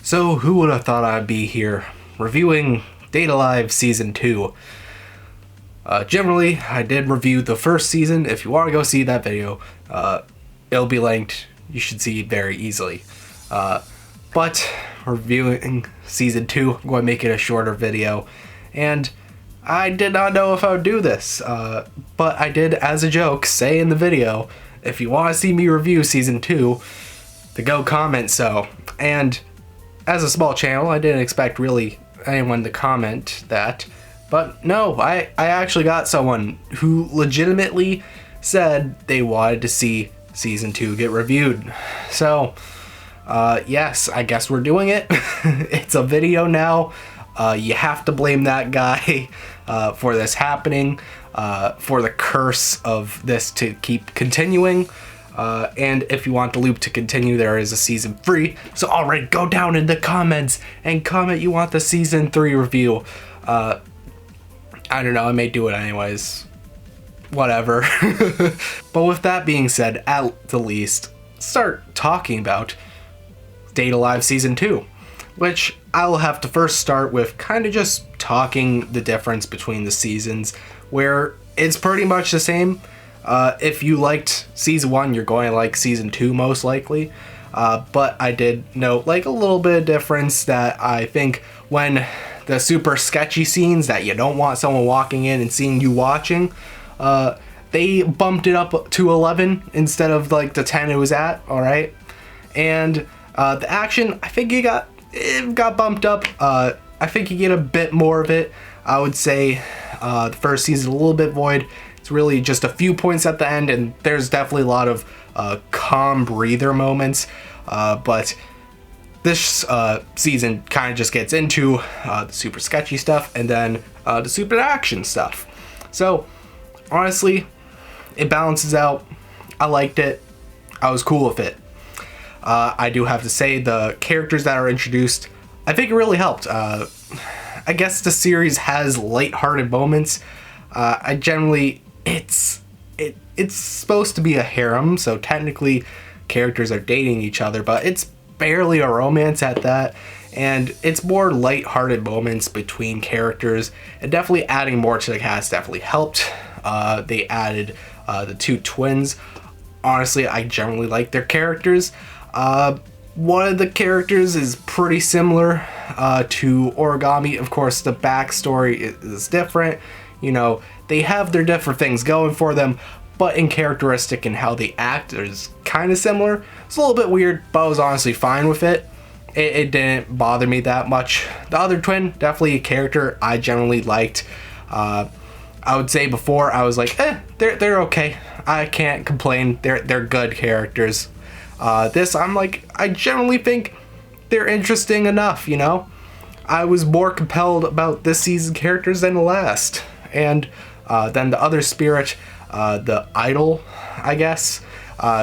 So who would have thought I'd be here reviewing Date Alive Season 2? Generally, I did review the first season. If you want to go see that video, it'll be linked. You should see it very easily. But reviewing Season 2, I'm going to make it a shorter video. And I did not know if I would do this, but I did, as a joke, say in the video, if you want to see me review Season 2, to go comment so. And as a small channel, I didn't expect really anyone to comment that. But no, I actually got someone who legitimately said they wanted to see Season 2 get reviewed. So, yes, I guess we're doing it. It's a video now. You have to blame that guy for this happening, for the curse of this to keep continuing. And if you want the loop to continue, there is a Season 3. So alright, go down in the comments and comment you want the Season 3 review. I don't know, I may do it anyways. Whatever. But with that being said, at the least, start talking about Date Alive Season 2. Which I'll have to first start with kind of just talking the difference between the seasons, where it's pretty much the same. If you liked Season 1, you're going to like Season 2 most likely. But I did note like a little bit of difference that I think when the super sketchy scenes that you don't want someone walking in and seeing you watching, they bumped it up to 11 instead of like the 10 it was at, alright? And the action, I think it got bumped up. I think you get a bit more of it. I would say the first season a little bit void. It's really just a few points at the end, and there's definitely a lot of calm breather moments. But this season kind of just gets into the super sketchy stuff and then the super action stuff. So honestly, it balances out. I liked it. I was cool with it. I do have to say the characters that are introduced, I think it really helped. I guess the series has lighthearted moments. It's supposed to be a harem, so technically characters are dating each other, but it's barely a romance at that, and it's more lighthearted moments between characters, and definitely adding more to the cast definitely helped. They added the two twins. Honestly, I generally like their characters. One of the characters is pretty similar to Origami. Of course, the backstory is different. You know, they have their different things going for them, but in characteristic and how they act is kind of similar. It's a little bit weird, but I was honestly fine with it. It didn't bother me that much. The other twin, definitely a character I generally liked. I would say before I was like, they're okay. I can't complain. They're good characters. This, I'm like, I generally think they're interesting enough, you know? I was more compelled about this season's characters than the last. And then the other spirit, the idol, I guess,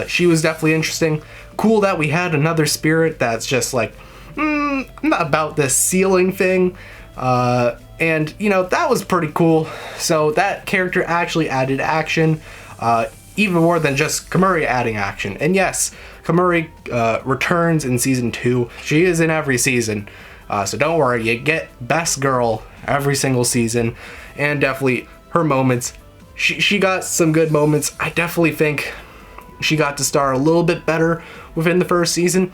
she was definitely interesting. Cool that we had another spirit that's just like, I'm not about this ceiling thing. And, you know, that was pretty cool. So that character actually added action, even more than just Komari adding action. And yes, Komari returns in Season 2. She is in every season. So don't worry, you get best girl every single season. And definitely her moments. She got some good moments. I definitely think she got to star a little bit better within the first season.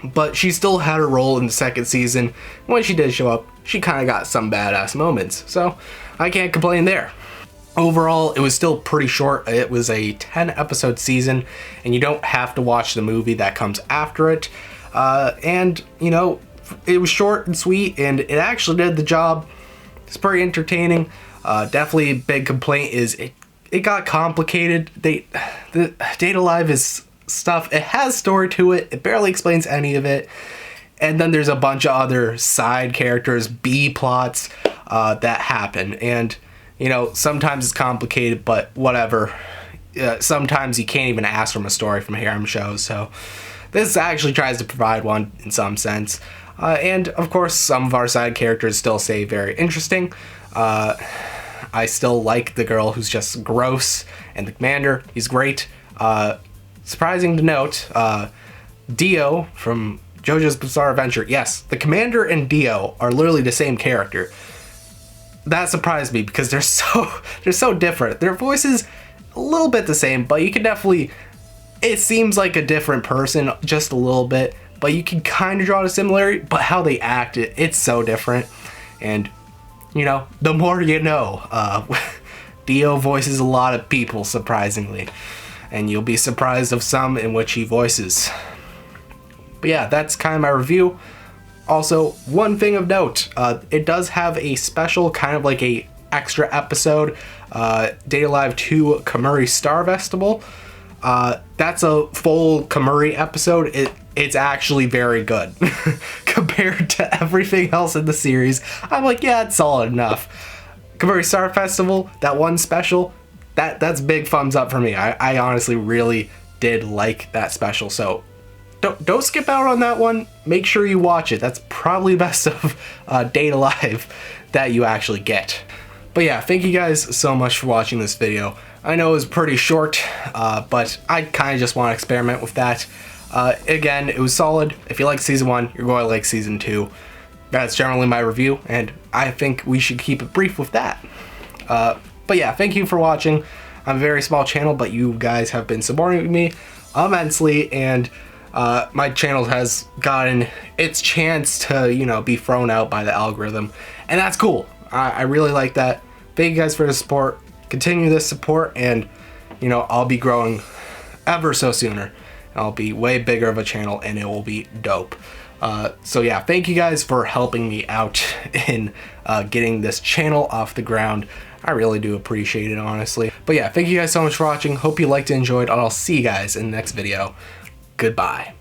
But she still had her role in the second season. When she did show up, she kind of got some badass moments. So I can't complain there. Overall, it was still pretty short. It was a 10-episode season, and you don't have to watch the movie that comes after it. And, you know, it was short and sweet, and it actually did the job. It's pretty entertaining. Definitely a big complaint is it got complicated. The Date Alive is stuff. It has story to it. It barely explains any of it. And then there's a bunch of other side characters, B plots that happen. And, you know, sometimes it's complicated, but whatever. Sometimes you can't even ask from a story from harem shows. So this actually tries to provide one in some sense. And of course, some of our side characters still stay very interesting. I still like the girl who's just gross, and the commander, he's great. Surprising to note, Dio from JoJo's Bizarre Adventure. Yes, the commander and Dio are literally the same character. That surprised me because they're so different. Their voices a little bit the same, but you can definitely, it seems like a different person just a little bit, but you can kind of draw the similarity, but how they act, it's so different. And you know, the more you know. Dio voices a lot of people, surprisingly, and you'll be surprised of some in which he voices. But yeah, that's kind of my review. Also, one thing of note, it does have a special, kind of like a extra episode, Date Alive 2 Komari Star Festival. That's a full Komari episode. It's actually very good compared to everything else in the series. I'm like, yeah, it's solid enough. Komari Star Festival, that one special, that's big thumbs up for me. I honestly really did like that special, so don't skip out on that one. Make sure you watch it. That's probably best of Date Alive that you actually get. But yeah, thank you guys so much for watching this video. I know it was pretty short, but I kind of just want to experiment with that. Again, it was solid. If you like season 1, you're going to like season 2. That's generally my review, and I think we should keep it brief with that. But yeah, thank you for watching. I'm a very small channel, but you guys have been supporting me immensely, and my channel has gotten its chance to, you know, be thrown out by the algorithm, and that's cool. I really like that. Thank you guys for the support. Continue this support, and you know, I'll be growing ever so sooner. I'll be way bigger of a channel, and it will be dope. So yeah, thank you guys for helping me out in getting this channel off the ground. I really do appreciate it, honestly. But yeah, thank you guys so much for watching. Hope you liked and enjoyed, and I'll see you guys in the next video. Goodbye.